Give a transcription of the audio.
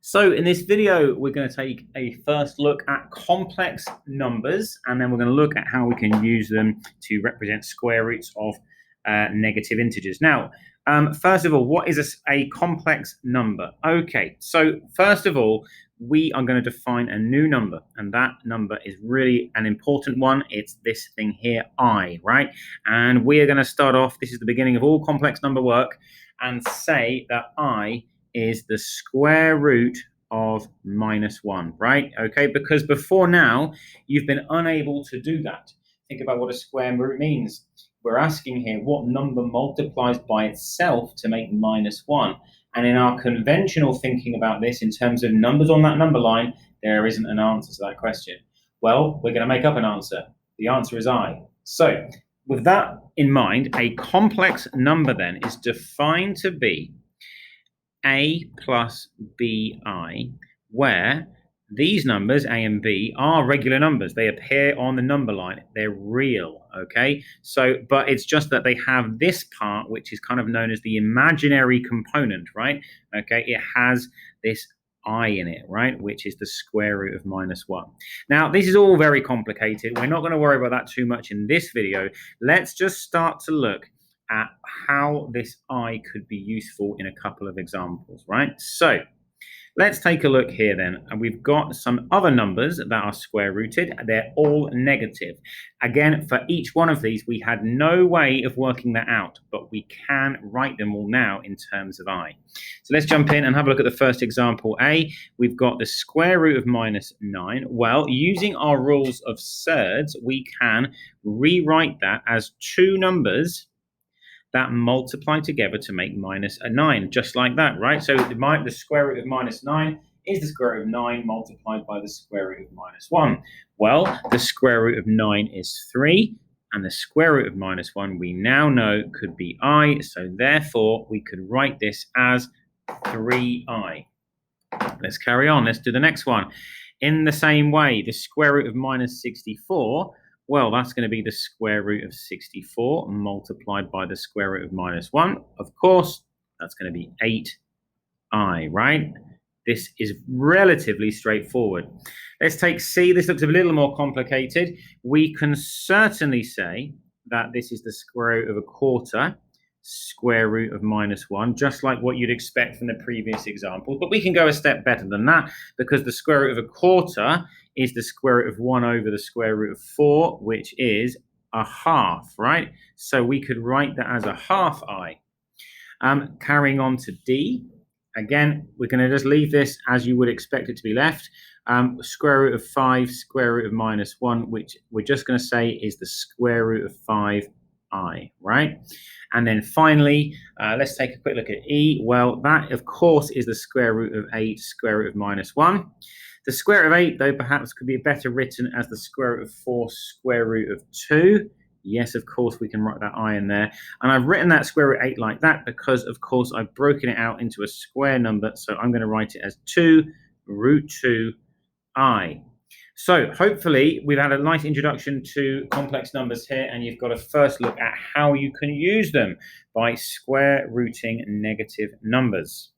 So in this video, we're going to take a first look at complex numbers, and then we're going to look at how we can use them to represent square roots of negative integers. Now, first of all, what is a complex number? Okay, so first of all, we are going to define a new number, and that number is really an important one. It's this thing here, I, right? And we are going to start off, this is the beginning of all complex number work, and say that I is the square root of -1, right? Okay, because before now, you've been unable to do that. Think about what a square root means. We're asking here what number multiplies by itself to make -1. And in our conventional thinking about this, in terms of numbers on that number line, there isn't an answer to that question. Well, we're going to make up an answer. The answer is I. So with that in mind, a complex number then is defined to be a plus bi, where these numbers, a and b, are regular numbers. They appear on the number line. They're real, okay? So, but it's just that they have this part, which is kind of known as the imaginary component, right? Okay, it has this I in it, right, which is the square root of -1. Now, this is all very complicated. We're not going to worry about that too much in this video. Let's just start to look at how this I could be useful in a couple of examples, right? So let's take a look here then. And we've got some other numbers that are square rooted. They're all negative. Again, for each one of these, we had no way of working that out, but we can write them all now in terms of I. So let's jump in and have a look at the first example A. We've got the square root of -9. Well, using our rules of surds, we can rewrite that as two numbers that multiply together to make -9, just like that, right? So the square root of -9 is the square root of 9 multiplied by the square root of -1. Well, the square root of 9 is 3, and the square root of -1 we now know could be I, so therefore we could write this as 3i. Let's carry on. Let's do the next one. In the same way, the square root of -64, well, that's going to be the square root of 64 multiplied by the square root of -1. Of course, that's going to be 8i, right? This is relatively straightforward. Let's take C. This looks a little more complicated. We can certainly say that this is the square root of 1/4 square root of -1, just like what you'd expect from the previous example. But we can go a step better than that, because the square root of 1/4 is the square root of 1 over the square root of 4, which is 1/2, right? So we could write that as 1/2 I. Carrying on to D. Again, we're going to just leave this as you would expect it to be left. Square root of 5, square root of -1, which we're just going to say is the square root of 5i, right? And then finally, let's take a quick look at E. Well, that, of course, is the square root of 8, square root of -1. The square root of 8, though, perhaps could be better written as the square root of 4, square root of 2. Yes, of course, we can write that I in there. And I've written that square root of 8 like that because, of course, I've broken it out into a square number. So I'm going to write it as 2 root 2i. So hopefully we've had a nice introduction to complex numbers here, and you've got a first look at how you can use them by square rooting negative numbers.